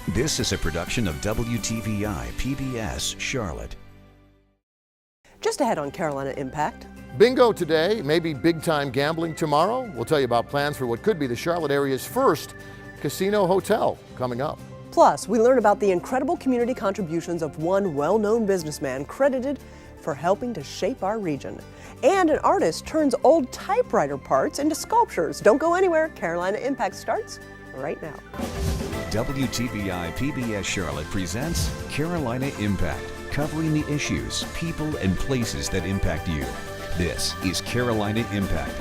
This is a production of WTVI PBS Charlotte. Just ahead on Carolina Impact. Bingo today, maybe big-time gambling tomorrow. We'll tell you about plans for what could be the Charlotte area's first casino hotel coming up. Plus, we learn about the incredible community contributions of one well-known businessman credited for helping to shape our region. And an artist turns old typewriter parts into sculptures. Don't go anywhere. Carolina Impact starts right now. WTVI PBS Charlotte presents Carolina Impact, covering the issues, people, and places that impact you. This is Carolina Impact.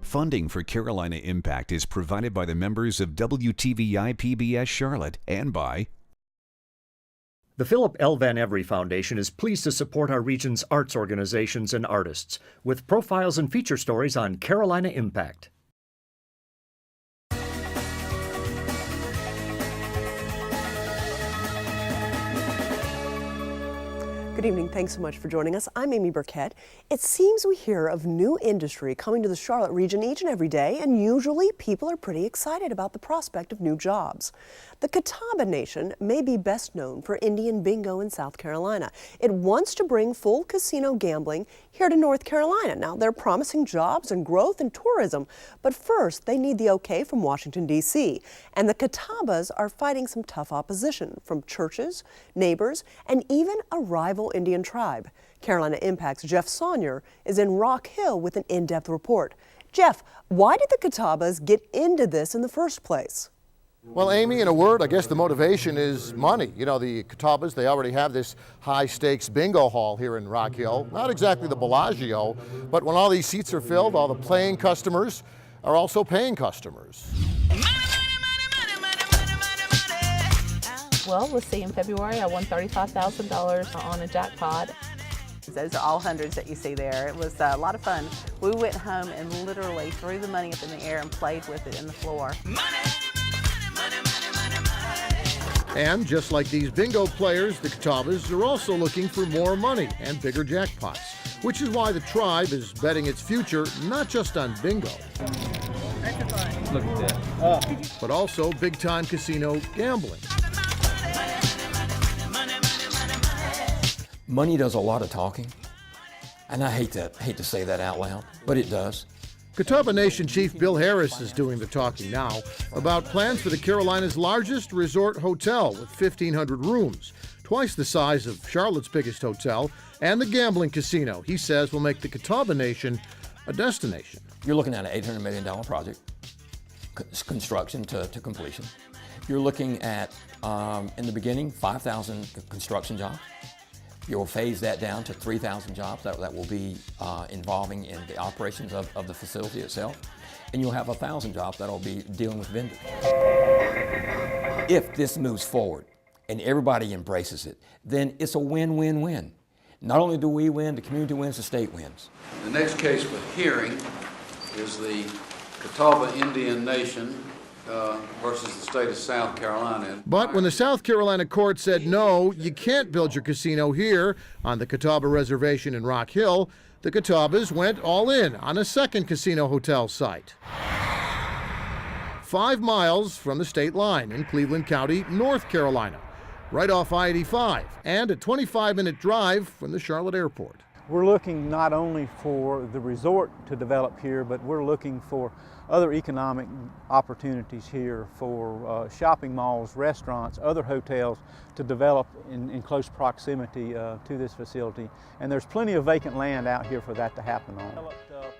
Funding for Carolina Impact is provided by the members of WTVI PBS Charlotte and by the Philip L. Van Every Foundation is pleased to support our region's arts organizations and artists with profiles and feature stories on Carolina Impact. Good evening. Thanks so much for joining us. I'm Amy Burkett. It seems we hear of new industry coming to the Charlotte region each and every day, and usually people are pretty excited about the prospect of new jobs. The Catawba Nation may be best known for Indian bingo in South Carolina. It wants to bring full casino gambling here to North Carolina. Now, they're promising jobs and growth and tourism, but first they need the okay from Washington, D.C. And the Catawbas are fighting some tough opposition from churches, neighbors, and even a rival Indian tribe. Carolina Impact's Jeff Saunier is in Rock Hill with an in-depth report. Jeff, why did the Catawbas get into this in the first place? Well, Amy, in a word, I guess the motivation is money. You know, the Catawbas, they already have this high-stakes bingo hall here in Rock Hill. Not exactly the Bellagio, but when all these seats are filled, all the playing customers are also paying customers. Well, let's see, in February I won $35,000 on a jackpot. Those are all hundreds that you see there. It was a lot of fun. We went home and literally threw the money up in the air and played with it in the floor. And just like these bingo players, the Catawbas are also looking for more money and bigger jackpots, which is why the tribe is betting its future not just on bingo, look at that, but also big-time casino gambling. Money does a lot of talking, and I hate to say that out loud, but it does. Catawba Nation Chief Bill Harris is doing the talking now about plans for the Carolinas' largest resort hotel with 1,500 rooms, twice the size of Charlotte's biggest hotel, and the gambling casino he says will make the Catawba Nation a destination. You're looking at an $800 million project, construction to completion. You're looking at, in the beginning, 5,000 construction jobs. You'll phase that down to 3,000 jobs that will be involving in the operations of the facility itself. And you'll have 1,000 jobs that'll be dealing with vendors. If this moves forward and everybody embraces it, then it's a win-win-win. Not only do we win, the community wins, the state wins. The next case for hearing is the Catawba Indian Nation versus the state of South Carolina. But when the South Carolina court said no, you can't build your casino here on the Catawba Reservation in Rock Hill, the Catawbas went all in on a second casino hotel site. 5 miles from the state line in Cleveland County, North Carolina, right off I-85, and a 25-minute drive from the Charlotte Airport. We're looking not only for the resort to develop here, but we're looking for other economic opportunities here for shopping malls, restaurants, other hotels to develop in close proximity to this facility. And there's plenty of vacant land out here for that to happen on.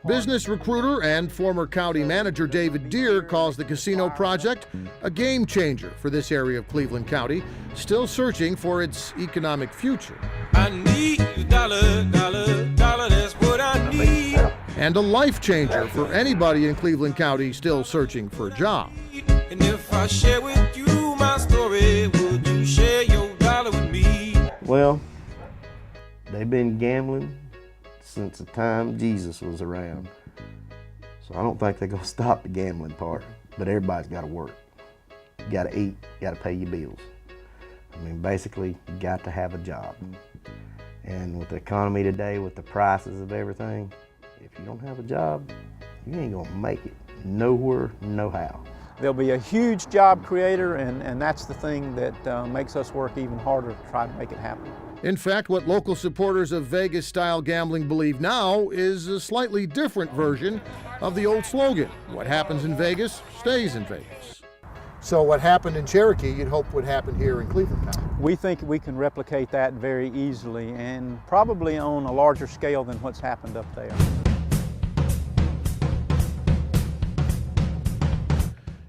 Business recruiter and former county manager David Deere calls the casino project a game changer for this area of Cleveland County, still searching for its economic future. I need a dollar, that's what I need. And a life changer for anybody in Cleveland County still searching for a job. And if I share with you my story, would you share your dollar with me? Well, they've been gambling since the time Jesus was around. So I don't think they're gonna stop the gambling part, but everybody's gotta work. You gotta eat, you gotta pay your bills. I mean, basically, you got to have a job. And with the economy today, with the prices of everything, if you don't have a job, you ain't gonna make it nowhere, no how. They'll be a huge job creator, and that's the thing that makes us work even harder to try to make it happen. In fact, what local supporters of Vegas-style gambling believe now is a slightly different version of the old slogan, what happens in Vegas stays in Vegas. So what happened in Cherokee, you'd hope would happen here in Cleveland County. We think we can replicate that very easily and probably on a larger scale than what's happened up there.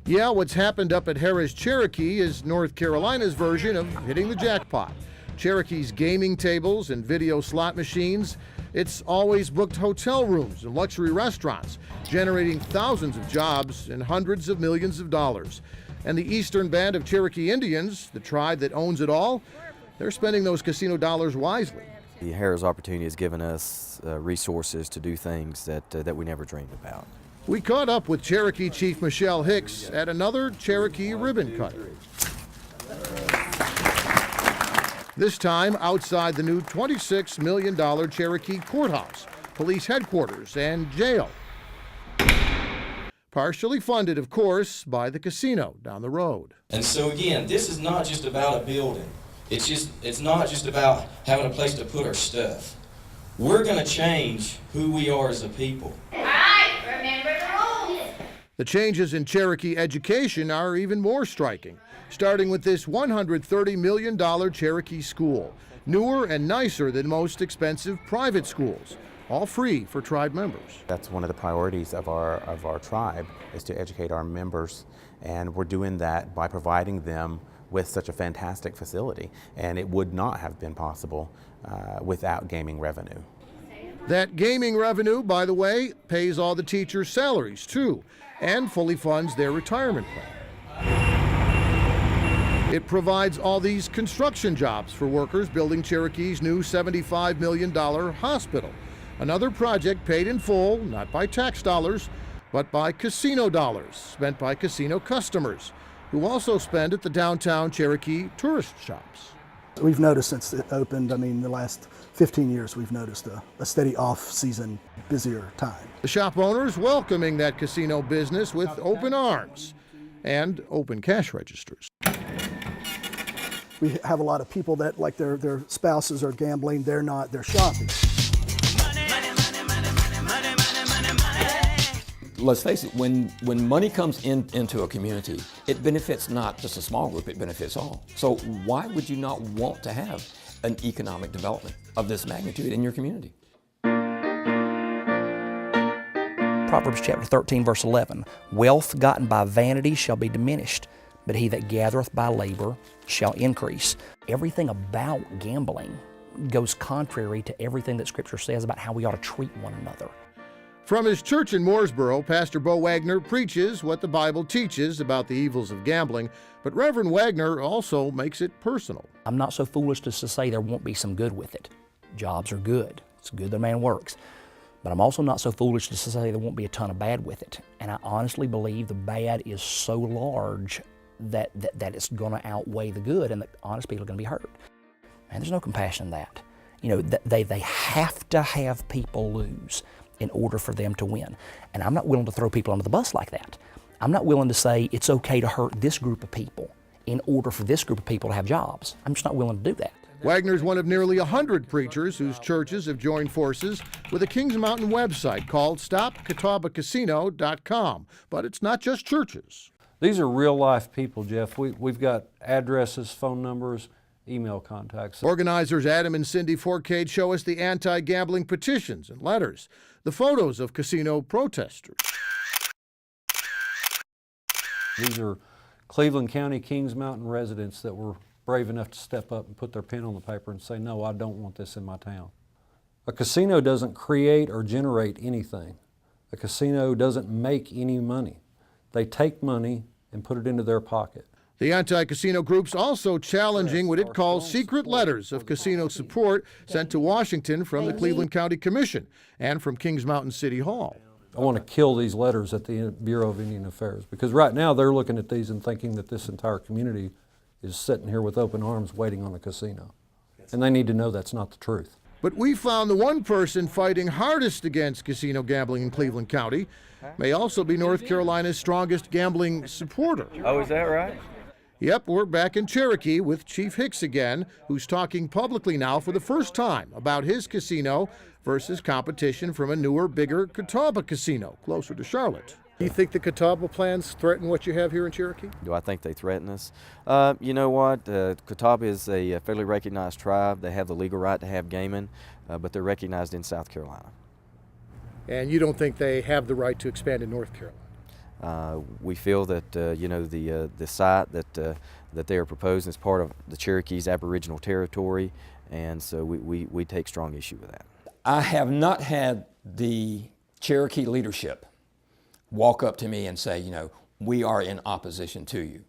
Yeah, what's happened up at Harrah's Cherokee is North Carolina's version of hitting the jackpot. Cherokee's gaming tables and video slot machines, it's always booked hotel rooms and luxury restaurants, generating thousands of jobs and hundreds of millions of dollars. And the Eastern Band of Cherokee Indians, the tribe that owns it all, they're spending those casino dollars wisely. The Harrah's opportunity has given us resources to do things that we never dreamed about. We caught up with Cherokee Chief Michelle Hicks at another Cherokee ribbon cutting. This time outside the new $26 million Cherokee Courthouse, police headquarters, and jail. Partially funded, of course, by the casino down the road. And so again, this is not just about a building. It's not just about having a place to put our stuff. We're going to change who we are as a people. The changes in Cherokee education are even more striking, starting with this $130 million Cherokee school, newer and nicer than most expensive private schools, all free for tribe members. That's one of the priorities of our tribe, is to educate our members, and we're doing that by providing them with such a fantastic facility, and it would not have been possible without gaming revenue. That gaming revenue, by the way, pays all the teachers' salaries too, and fully funds their retirement plan. It provides all these construction jobs for workers building Cherokee's new $75 million hospital. Another project paid in full, not by tax dollars, but by casino dollars spent by casino customers, who also spend at the downtown Cherokee tourist shops. We've noticed since it opened, the last 15 years, we've noticed a steady off-season, busier time. The shop owners welcoming that casino business with open arms and open cash registers. We have a lot of people that, like their spouses are gambling, they're not, they're shopping. Let's face it, when money comes into a community, it benefits not just a small group, it benefits all. So why would you not want to have an economic development of this magnitude in your community? Proverbs chapter 13, verse 11, wealth gotten by vanity shall be diminished, but he that gathereth by labor shall increase. Everything about gambling goes contrary to everything that Scripture says about how we ought to treat one another. From his church in Mooresboro, Pastor Bo Wagner preaches what the Bible teaches about the evils of gambling, but Reverend Wagner also makes it personal. I'm not so foolish as to say there won't be some good with it. Jobs are good. It's good that a man works. But I'm also not so foolish as to say there won't be a ton of bad with it. And I honestly believe the bad is so large that it's going to outweigh the good, and that honest people are going to be hurt. And there's no compassion in that. They have to have people lose in order for them to win. And I'm not willing to throw people under the bus like that. I'm not willing to say it's okay to hurt this group of people in order for this group of people to have jobs. I'm just not willing to do that. Wagner's one of nearly 100 preachers whose churches have joined forces with a Kings Mountain website called StopCatawbacasino.com. But it's not just churches. These are real-life people, Jeff. We've got addresses, phone numbers, email contacts. Organizers Adam and Cindy Forcade show us the anti-gambling petitions and letters, the photos of casino protesters. These are Cleveland County, Kings Mountain residents that were brave enough to step up and put their pen on the paper and say, no, I don't want this in my town. A casino doesn't create or generate anything. A casino doesn't make any money. They take money and put it into their pocket. The anti-casino group's also challenging what it calls secret letters of casino support sent to Washington from the Cleveland County Commission and from Kings Mountain City Hall. I want to kill these letters at the Bureau of Indian Affairs, because right now they're looking at these and thinking that this entire community is sitting here with open arms waiting on a casino. And they need to know that's not the truth. But we found the one person fighting hardest against casino gambling in Cleveland County may also be North Carolina's strongest gambling supporter. Oh, is that right? Yep, we're back in Cherokee with Chief Hicks again, who's talking publicly now for the first time about his casino versus competition from a newer, bigger Catawba casino closer to Charlotte. Do you think the Catawba plans threaten what you have here in Cherokee? Do I think they threaten us? You know what? Catawba is a fairly recognized tribe. They have the legal right to have gaming, but they're recognized in South Carolina. And you don't think they have the right to expand in North Carolina? We feel that you know the site that they are proposing is part of the Cherokee's Aboriginal territory, and so we take strong issue with that. I have not had the Cherokee leadership walk up to me and say, you know, we are in opposition to you.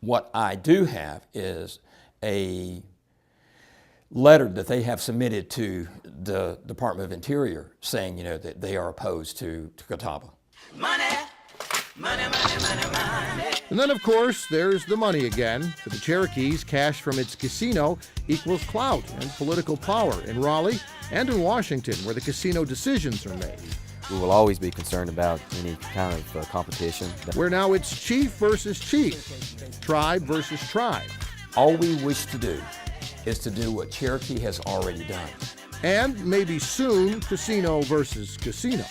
What I do have is a letter that they have submitted to the Department of Interior saying, you know, that they are opposed to Catawba. Money, money, money, money, money. And then, of course, there's the money again. For the Cherokees, cash from its casino equals clout and political power in Raleigh and in Washington, where the casino decisions are made. We will always be concerned about any kind of competition. Where now it's chief versus chief, tribe versus tribe. All we wish to do is to do what Cherokee has already done. And maybe soon, casino versus casino.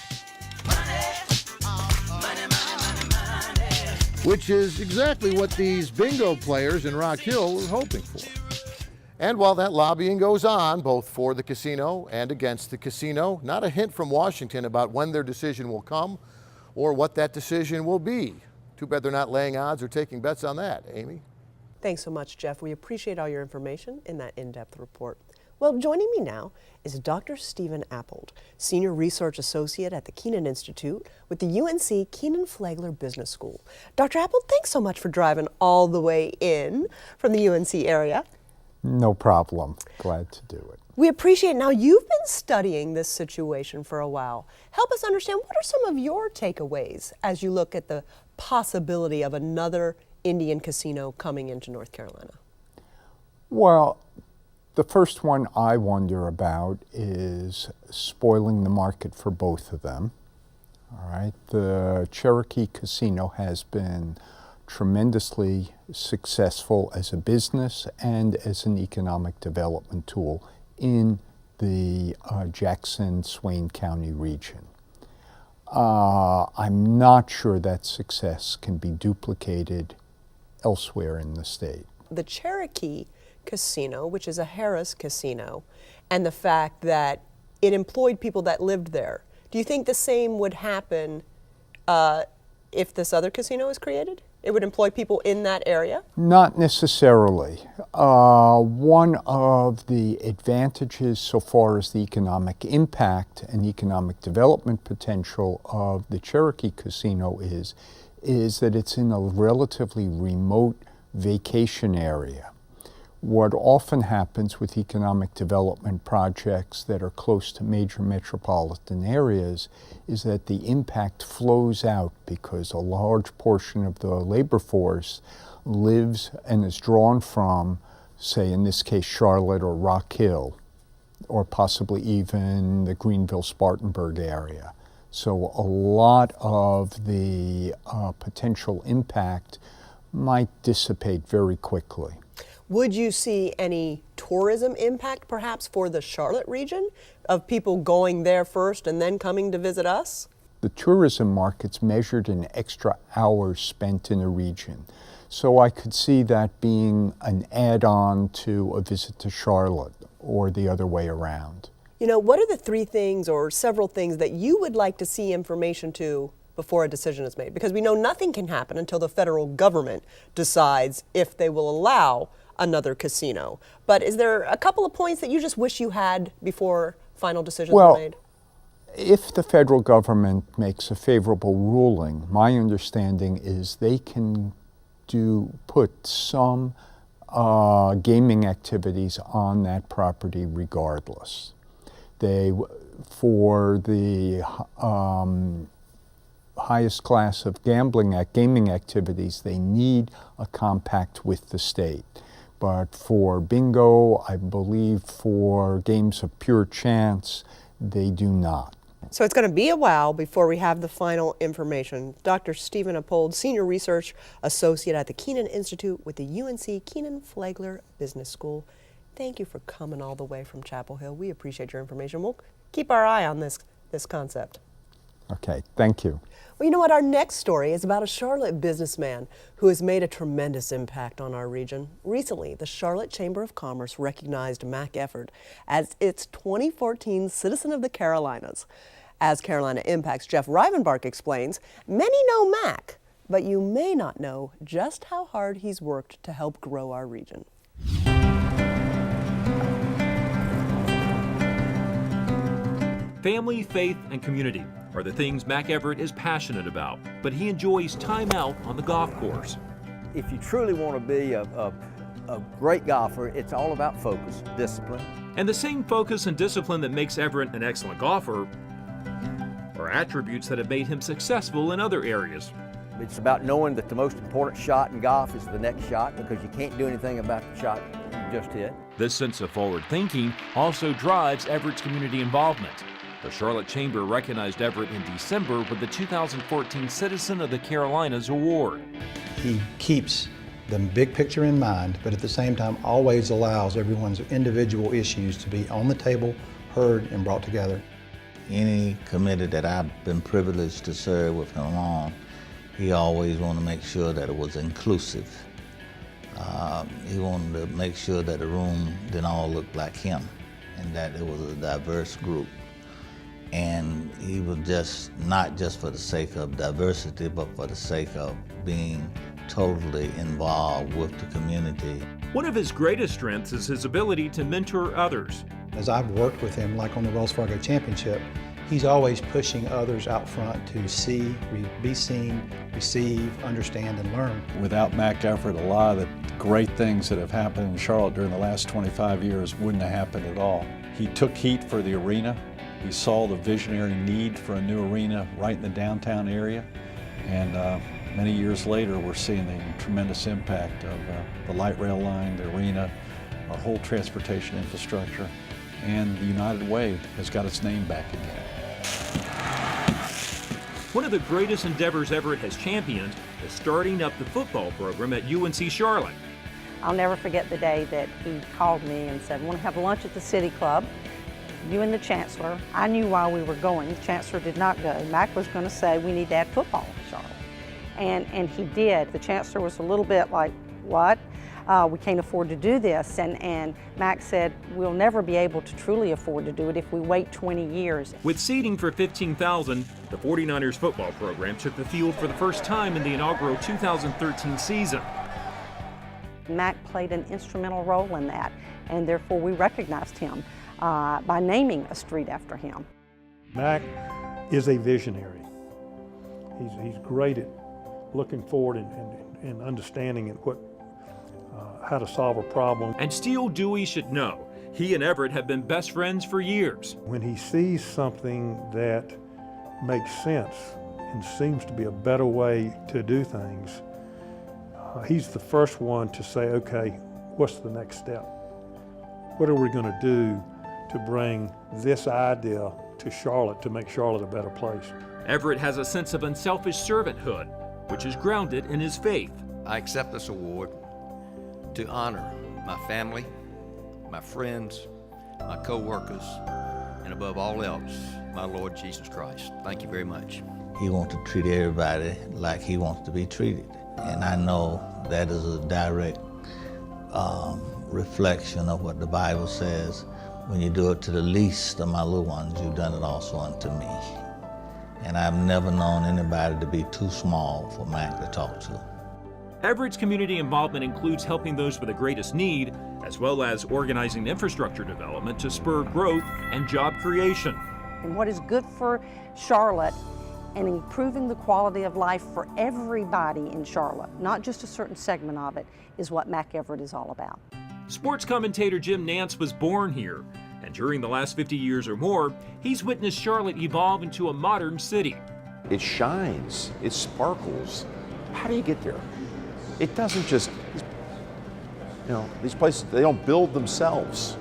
Which is exactly what these bingo players in Rock Hill are hoping for. And while that lobbying goes on, both for the casino and against the casino, not a hint from Washington about when their decision will come or what that decision will be. Too bad they're not laying odds or taking bets on that, Amy. Thanks so much, Jeff. We appreciate all your information in that in-depth report. Well, joining me now is Dr. Stephen Appold, Senior Research Associate at the Kenan Institute with the UNC Kenan-Flagler Business School. Dr. Appold, thanks so much for driving all the way in from the UNC area. No problem. Glad to do it. We appreciate it. Now, you've been studying this situation for a while. Help us understand, what are some of your takeaways as you look at the possibility of another Indian casino coming into North Carolina? Well, the first one I wonder about is spoiling the market for both of them. All right, the Cherokee Casino has been tremendously successful as a business and as an economic development tool in the Jackson-Swain County region. I'm not sure that success can be duplicated elsewhere in the state. The Cherokee Casino, which is a Harrah's casino, and the fact that it employed people that lived there. Do you think the same would happen if this other casino is created? It would employ people in that area? Not necessarily. One of the advantages so far as the economic impact and economic development potential of the Cherokee Casino is that it's in a relatively remote vacation area. What often happens with economic development projects that are close to major metropolitan areas is that the impact flows out because a large portion of the labor force lives and is drawn from, say in this case, Charlotte or Rock Hill, or possibly even the Greenville-Spartanburg area. So a lot of the potential impact might dissipate very quickly. Would you see any tourism impact perhaps for the Charlotte region of people going there first and then coming to visit us? The tourism market's measured in extra hours spent in a region. So I could see that being an add-on to a visit to Charlotte or the other way around. You know, what are the three things or several things that you would like to see information to before a decision is made? Because we know nothing can happen until the federal government decides if they will allow another casino. But is there a couple of points that you just wish you had before final decisions are made? If the federal government makes a favorable ruling, my understanding is they can put some gaming activities on that property regardless. For the highest class of gaming activities, they need a compact with the state. but for bingo, I believe for games of pure chance, they do not. So it's going to be a while before we have the final information. Dr. Stephen Appold, Senior Research Associate at the Kenan Institute with the UNC Kenan-Flagler Business School. Thank you for coming all the way from Chapel Hill. We appreciate your information. We'll keep our eye on this concept. Okay, thank you. Well, you know what? Our next story is about a Charlotte businessman who has made a tremendous impact on our region. Recently, the Charlotte Chamber of Commerce recognized Mac Efford as its 2014 Citizen of the Carolinas. As Carolina Impact's Jeff Rivenbark explains, many know Mac, but you may not know just how hard he's worked to help grow our region. Family, faith, and community are the things Mac Efford is passionate about, but he enjoys time out on the golf course. If you truly want to be a great golfer, it's all about focus, discipline. And the same focus and discipline that makes Everett an excellent golfer are attributes that have made him successful in other areas. It's about knowing that the most important shot in golf is the next shot, because you can't do anything about the shot you just hit. This sense of forward thinking also drives Everett's community involvement. The Charlotte Chamber recognized Everett in December with the 2014 Citizen of the Carolinas Award. He keeps the big picture in mind, but at the same time always allows everyone's individual issues to be on the table, heard, and brought together. Any committee that I've been privileged to serve with him on, he always wanted to make sure that it was inclusive. He wanted to make sure that the room didn't all look like him and that it was a diverse group. And he was just, not just for the sake of diversity, but for the sake of being totally involved with the community. One of his greatest strengths is his ability to mentor others. As I've worked with him, like on the Wells Fargo Championship, he's always pushing others out front to see, be seen, receive, understand, and learn. Without Mac Efford, a lot of the great things that have happened in Charlotte during the last 25 years wouldn't have happened at all. He took heat for the arena. He saw the visionary need for a new arena right in the downtown area. And many years later, we're seeing the tremendous impact of the light rail line, the arena, our whole transportation infrastructure, and the United Way has got its name back again. One of the greatest endeavors Everett has championed is starting up the football program at UNC Charlotte. I'll never forget the day that he called me and said, "I want to have lunch at the City Club. You and the Chancellor." I knew why we were going. The Chancellor did not go. Mac was going to say, "We need to add football in Charlotte." And he did. The Chancellor was a little bit like, "What? We can't afford to do this." And Mac said, "We'll never be able to truly afford to do it if we wait 20 years. With seating for 15,000, the 49ers football program took the field for the first time in the inaugural 2013 season. Mac played an instrumental role in that, and therefore we recognized him by naming a street after him. Mac is a visionary. He's great at looking forward and understanding how to solve a problem. And Steele Dewey should know, he and Everett have been best friends for years. When he sees something that makes sense and seems to be a better way to do things, he's the first one to say, "Okay, what's the next step? What are we going to do to bring this idea to Charlotte to make Charlotte a better place?" Everett has a sense of unselfish servanthood, which is grounded in his faith. I accept this award to honor my family, my friends, my co-workers, and above all else, my Lord Jesus Christ. Thank you very much. He wants to treat everybody like he wants to be treated. And I know that is a direct reflection of what the Bible says. When you do it to the least of my little ones, you've done it also unto me. And I've never known anybody to be too small for Mac to talk to. Everett's community involvement includes helping those with the greatest need, as well as organizing infrastructure development to spur growth and job creation. And what is good for Charlotte and improving the quality of life for everybody in Charlotte, not just a certain segment of it, is what Mac Efford is all about. Sports commentator Jim Nance was born here, and during the last 50 years or more, he's witnessed Charlotte evolve into a modern city. It shines, it sparkles. How do you get there? It doesn't just You know, these places, they don't build themselves.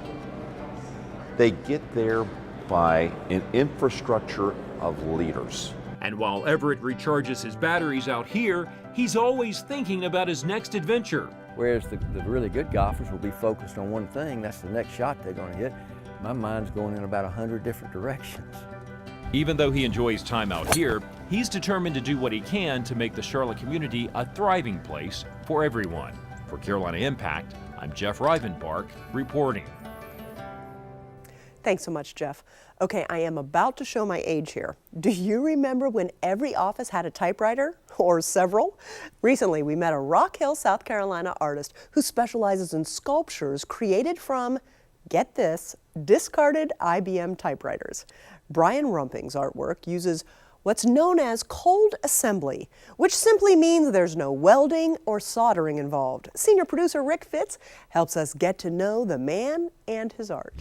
They get there by an infrastructure of leaders. And while Everett recharges his batteries out here, he's always thinking about his next adventure. Whereas the really good golfers will be focused on one thing, that's the next shot they're going to hit. My mind's going in about 100 different directions. Even though he enjoys time out here, he's determined to do what he can to make the Charlotte community a thriving place for everyone. For Carolina Impact, I'm Jeff Rivenbark reporting. Thanks so much, Jeff. Okay, I am about to show my age here. Do you remember when every office had a typewriter, or several? Recently, we met a Rock Hill, South Carolina artist who specializes in sculptures created from, get this, discarded IBM typewriters. Brian Rumping's artwork uses what's known as cold assembly, which simply means there's no welding or soldering involved. Senior producer Rick Fitz helps us get to know the man and his art.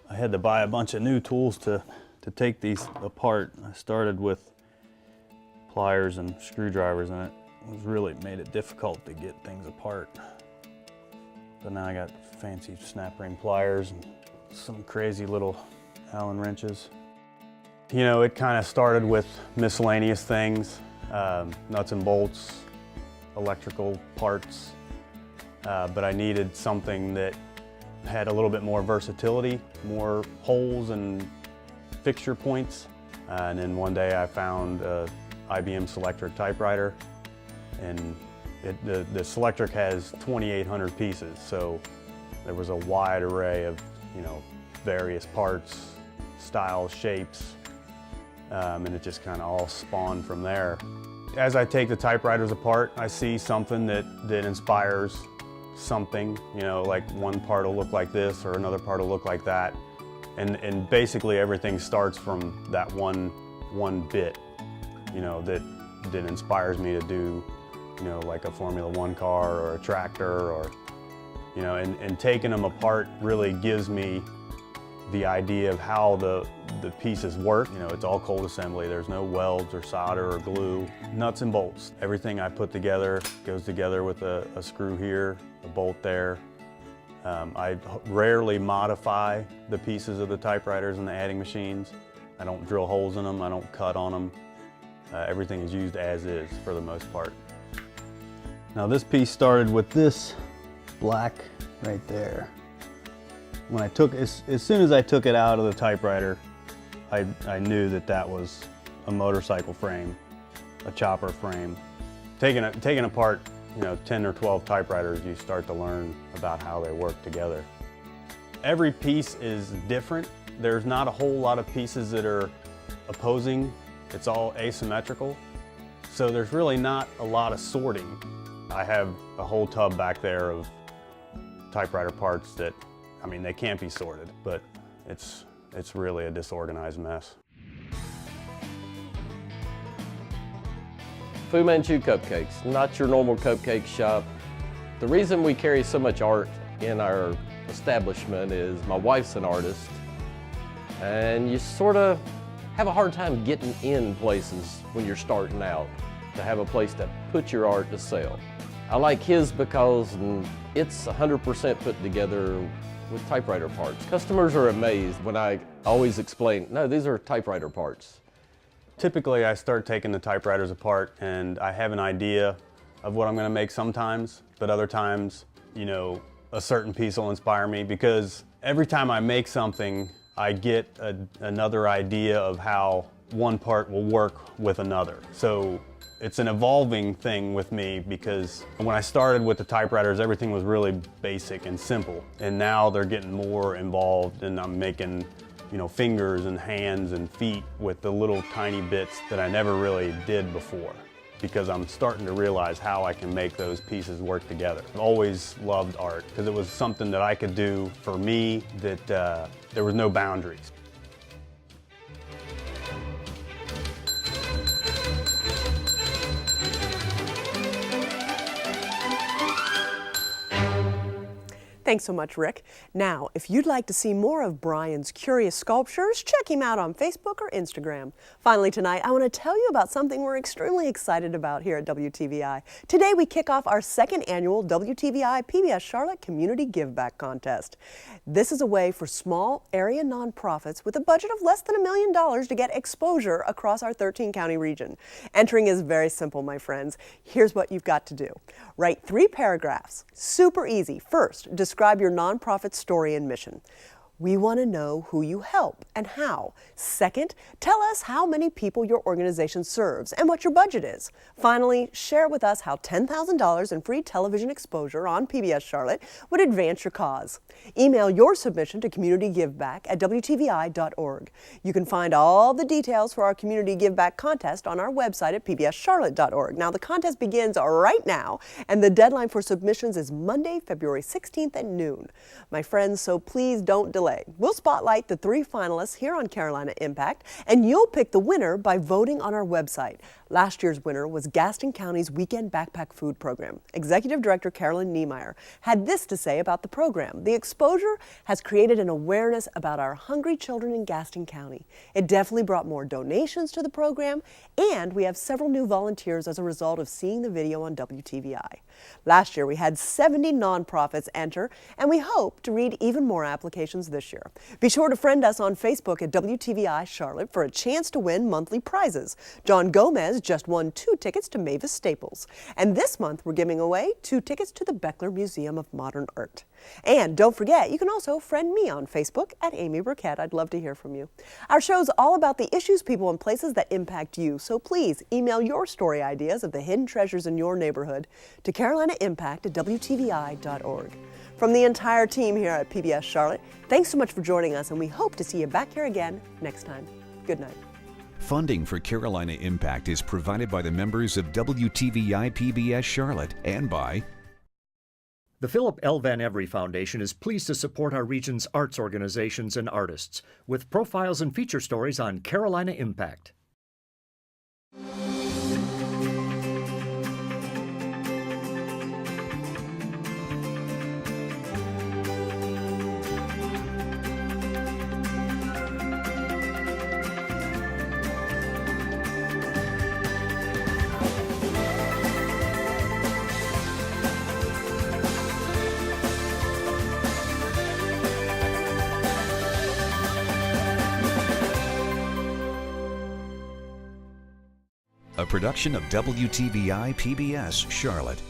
I had to buy a bunch of new tools to take these apart. I started with pliers and screwdrivers, and it was really made it difficult to get things apart. But now I got fancy snap ring pliers and some crazy little Allen wrenches. You know, it kind of started with miscellaneous things, nuts and bolts, electrical parts, but I needed something that had a little bit more versatility, more holes and fixture points. And then one day I found a IBM Selectric typewriter, and the Selectric has 2,800 pieces, so there was a wide array of, you know, various parts, styles, shapes, and it just kind of all spawned from there. As I take the typewriters apart, I see something that inspires something, you know, like one part will look like this or another part will look like that. And basically everything starts from that one bit, you know, that inspires me to do, you know, like a Formula One car or a tractor, or, you know, and taking them apart really gives me the idea of how the pieces work. You know, it's all cold assembly. There's no welds or solder or glue, nuts and bolts. Everything I put together goes together with a screw here, a bolt there. I rarely modify the pieces of the typewriters and the adding machines. I don't drill holes in them, I don't cut on them. Everything is used as is for the most part. Now this piece started with this black right there. When I took, as soon as I took it out of the typewriter, I knew that was a motorcycle frame, a chopper frame. Taking apart, you know, 10 or 12 typewriters, you start to learn about how they work together. Every piece is different. There's not a whole lot of pieces that are opposing. It's all asymmetrical. So there's really not a lot of sorting. I have a whole tub back there of typewriter parts that, I mean, they can't be sorted, but it's really a disorganized mess. Fu Manchu Cupcakes, not your normal cupcake shop. The reason we carry so much art in our establishment is my wife's an artist, and you sort of have a hard time getting in places when you're starting out to have a place to put your art to sell. I like his because it's 100% put together with typewriter parts. Customers are amazed when I always explain, no, these are typewriter parts. Typically, I start taking the typewriters apart and I have an idea of what I'm going to make sometimes, but other times, you know, a certain piece will inspire me, because every time I make something, I get another idea of how one part will work with another. So it's an evolving thing with me, because when I started with the typewriters, everything was really basic and simple. And now they're getting more involved, and I'm making, you know, fingers and hands and feet with the little tiny bits that I never really did before, because I'm starting to realize how I can make those pieces work together. I've always loved art because it was something that I could do for me, that there was no boundaries. Thanks so much, Rick. Now, if you'd like to see more of Brian's curious sculptures, check him out on Facebook or Instagram. Finally tonight, I want to tell you about something we're extremely excited about here at WTVI. Today, we kick off our second annual WTVI PBS Charlotte Community Give Back Contest. This is a way for small area nonprofits with a budget of less than $1 million to get exposure across our 13-county region. Entering is very simple, my friends. Here's what you've got to do. Write 3 paragraphs. Super easy. First, describe your nonprofit story and mission. We want to know who you help and how. Second, tell us how many people your organization serves and what your budget is. Finally, share with us how $10,000 in free television exposure on PBS Charlotte would advance your cause. Email your submission to communitygiveback@wtvi.org. You can find all the details for our Community Give Back contest on our website at pbscharlotte.org. Now, the contest begins right now, and the deadline for submissions is Monday, February 16th at noon. My friends, so please don't delay. We'll spotlight the 3 finalists here on Carolina Impact, and you'll pick the winner by voting on our website. Last year's winner was Gaston County's Weekend Backpack Food Program. Executive Director Carolyn Niemeyer had this to say about the program. The exposure has created an awareness about our hungry children in Gaston County. It definitely brought more donations to the program, and we have several new volunteers as a result of seeing the video on WTVI. Last year, we had 70 nonprofits enter, and we hope to read even more applications this year. Be sure to friend us on Facebook at WTVI Charlotte for a chance to win monthly prizes. John Gomez just won 2 tickets to Mavis Staples. And this month, we're giving away 2 tickets to the Beckler Museum of Modern Art. And don't forget, you can also friend me on Facebook at Amy Burkett. I'd love to hear from you. Our show's all about the issues, people, and places that impact you. So please email your story ideas of the hidden treasures in your neighborhood to carolinaimpact@wtvi.org. From the entire team here at PBS Charlotte, thanks so much for joining us, and we hope to see you back here again next time. Good night. Funding for Carolina Impact is provided by the members of WTVI PBS Charlotte and by the Philip L. Van Every Foundation is pleased to support our region's arts organizations and artists with profiles and feature stories on Carolina Impact. a production of WTVI PBS Charlotte.